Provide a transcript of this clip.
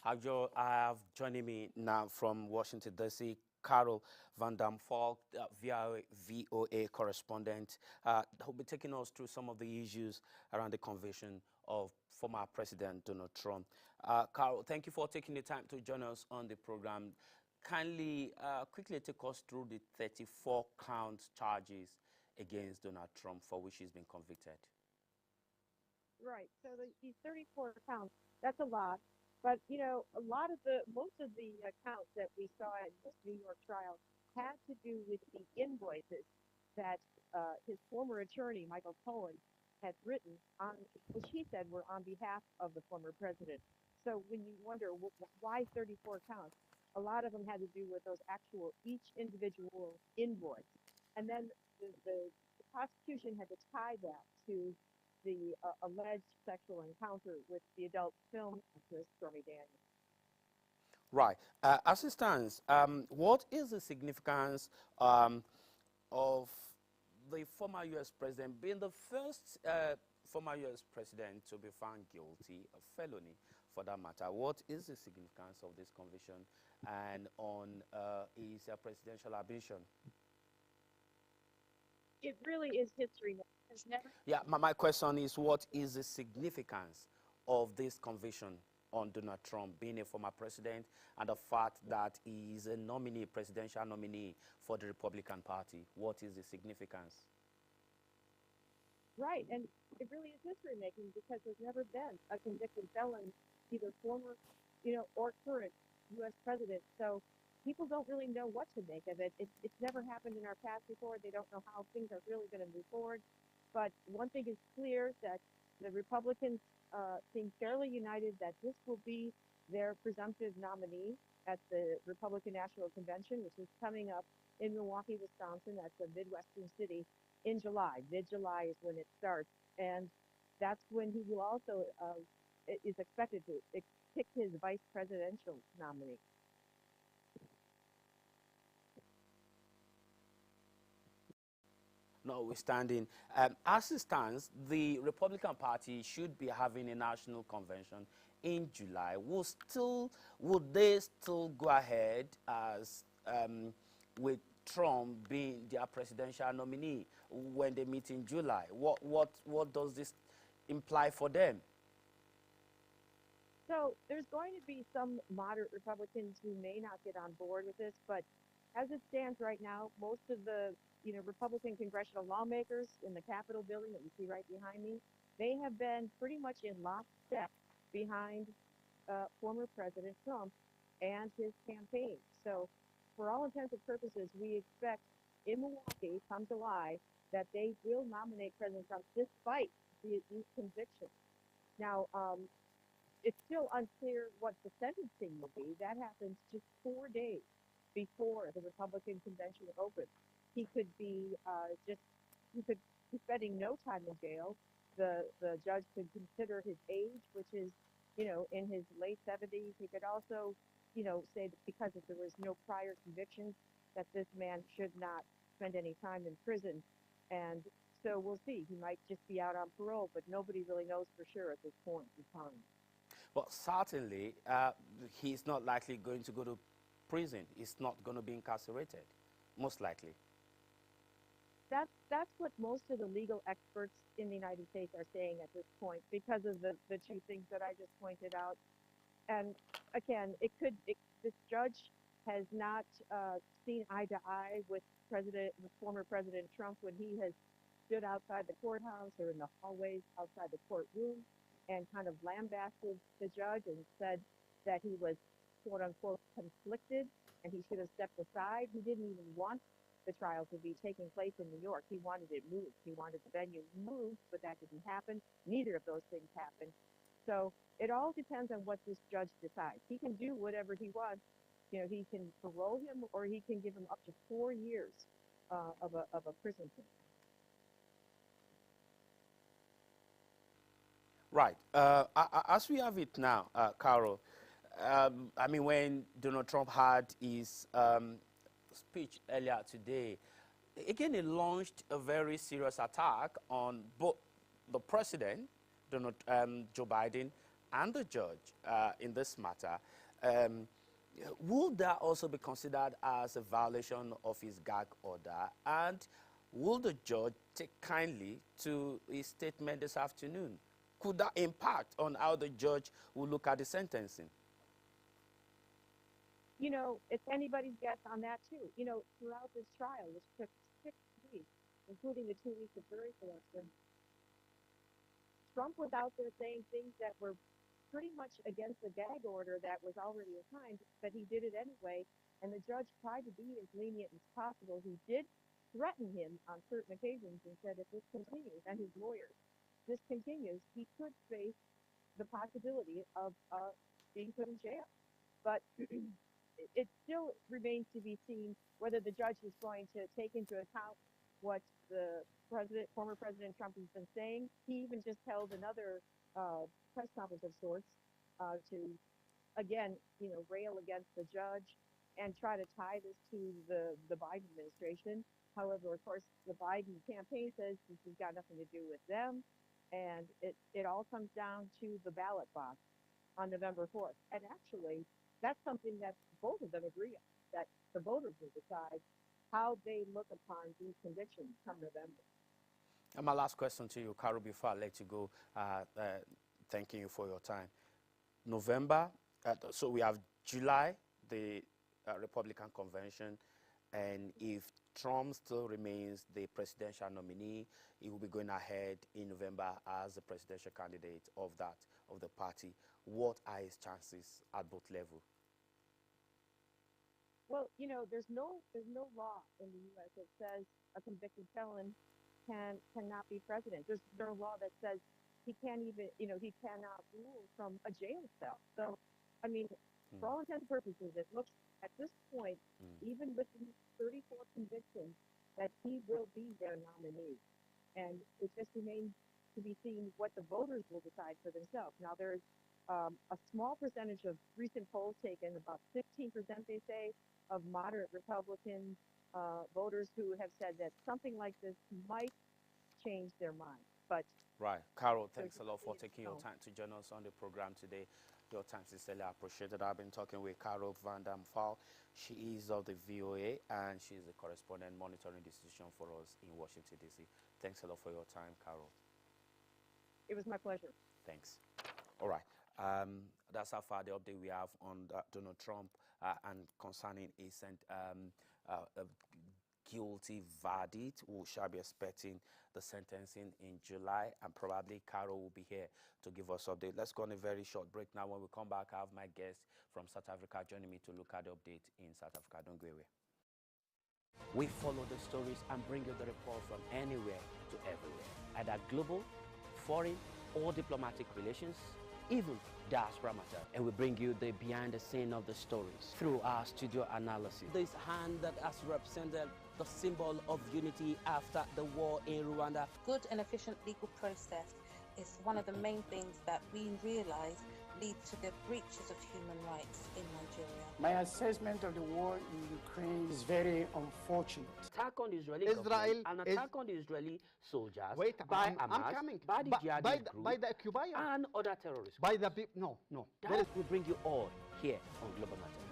I have joining me now from Washington, D.C., Carol Van Dam Falk, VOA correspondent, who'll be taking us through some of the issues around the conviction of former President Donald Trump. Carol, thank you for taking the time to join us on the program. Kindly, quickly take us through the 34 count charges against Donald Trump for which he's been convicted. Right. So these 34 counts, that's a lot. But, most of the counts that we saw in this New York trial had to do with the invoices that his former attorney, Michael Cohen, had written on, which he said were on behalf of the former president. So when you wonder why 34 counts, a lot of them had to do with those actual, each individual invoice. And then the prosecution had to tie that to the alleged sexual encounter with the adult film actress Stormy Daniels. Right. As it stands, what is the significance of the former U.S. president being the first former U.S. president to be found guilty of felony, for that matter? What is the significance of this conviction and on his presidential ambition? It really is history. Yeah, my question is, what is the significance of this conviction on Donald Trump being a former president and the fact that he is a nominee, presidential nominee for the Republican Party? What is the significance? Right, and it really is history making because there's never been a convicted felon, either former, or current U.S. president. So people don't really know what to make of it. It's never happened in our past before. They don't know how things are really going to move forward. But one thing is clear, that the Republicans seem fairly united that this will be their presumptive nominee at the Republican National Convention, which is coming up in Milwaukee, Wisconsin. That's a Midwestern city in July. Mid-July is when it starts. And that's when he will also is expected to pick his vice presidential nominee. Notwithstanding, as it stands, the Republican Party should be having a national convention in July. Would they still go ahead as with Trump being their presidential nominee when they meet in July? What does this imply for them? So there's going to be some moderate Republicans who may not get on board with this, but as it stands right now, most of the Republican congressional lawmakers in the Capitol building that you see right behind me, they have been pretty much in lockstep behind former President Trump and his campaign. So for all intents and purposes, we expect in Milwaukee, come July, that they will nominate President Trump despite these convictions. Now, it's still unclear what the sentencing will be. That happens just 4 days before the Republican convention opens. He could be he could be spending no time in jail. The judge could consider his age, which is, in his late 70s. He could also, say that because if there was no prior convictions, that this man should not spend any time in prison. And so we'll see. He might just be out on parole, but nobody really knows for sure at this point in time. Well, certainly, he's not likely going to go to prison. He's not going to be incarcerated, most likely. That's what most of the legal experts in the United States are saying at this point, because of the two things that I just pointed out. And again, this judge has not seen eye to eye with former President Trump when he has stood outside the courthouse or in the hallways outside the courtroom and kind of lambasted the judge and said that he was, quote unquote, conflicted and he should have stepped aside. He didn't even want the trial to be taking place in New York. He wanted it moved. He wanted the venue moved, but that didn't happen. Neither of those things happened. So it all depends on what this judge decides. He can do whatever he wants. He can parole him or he can give him up to 4 years of a prison term. Right. As we have it now, Carol, I mean, when Donald Trump had his speech earlier today, again, he launched a very serious attack on both the president, Joe Biden, and the judge in this matter. Um, would that also be considered as a violation of his gag order? And will the judge take kindly to his statement this afternoon? Could that impact on how the judge will look at the sentencing? You know, it's anybody's guess on that too. You know, throughout this trial, which took 6 weeks, including the 2 weeks of jury selection, Trump was out there saying things that were pretty much against the gag order that was already assigned, but he did it anyway. And the judge tried to be as lenient as possible. He did threaten him on certain occasions and said if this continues, and his lawyers, this continues, he could face the possibility of being put in jail. But it still remains to be seen whether the judge is going to take into account what the former President Trump has been saying. He even just held another press conference of sorts to, again, you know, rail against the judge and try to tie this to the Biden administration. However, of course, the Biden campaign says this has got nothing to do with them, and it all comes down to the ballot box on November 4th. And actually, that's something that both of them agree on, that the voters will decide how they look upon these convictions come November. And my last question to you, Carol, before I let you go, thanking you for your time. November, so we have July, the Republican convention, and if Trump still remains the presidential nominee, he will be going ahead in November as the presidential candidate of the party. What are his chances at both levels? Well, you know, there's no law in the U.S. that says a convicted felon cannot be president. There's no law that says he can't even, you know, he cannot rule from a jail cell. So, I mean, for all intents and purposes, it looks at this point, even with these 34 convictions, that he will be their nominee. And it just remains to be seen what the voters will decide for themselves. Now, there's a small percentage of recent polls taken, about 15%, they say, of moderate Republican voters who have said that something like this might change their mind. But right. Carol, thanks a lot for taking your time to join us on the program today. Your time is sincerely appreciated. I've been talking with Carol Van Dam Fall. She is of the VOA, and she's the correspondent monitoring the situation for us in Washington, D.C. Thanks a lot for your time, Carol. It was my pleasure. Thanks. All right. That's how far the update we have on Donald Trump and concerning a guilty verdict. We shall be expecting the sentencing in July, and probably Carol will be here to give us update. Let's go on a very short break now. When we come back, I have my guest from South Africa joining me to look at the update in South Africa. Don't go away. We follow the stories and bring you the report from anywhere to everywhere, either global, foreign, or diplomatic relations, even diaspora matter, and we bring you the behind the scene of the stories through our studio analysis. This hand that has represented the symbol of unity after the war in Rwanda. Good and efficient legal process is one of the main things that we realize lead to the breaches of human rights in Nigeria. My assessment of the war in Ukraine is very unfortunate. Attack on the Israeli government, an attack on the Israeli soldiers by Hamas, by the jihadist group, by the occupier, and other terrorists. by the people. No. That will bring you all here on Global Matter.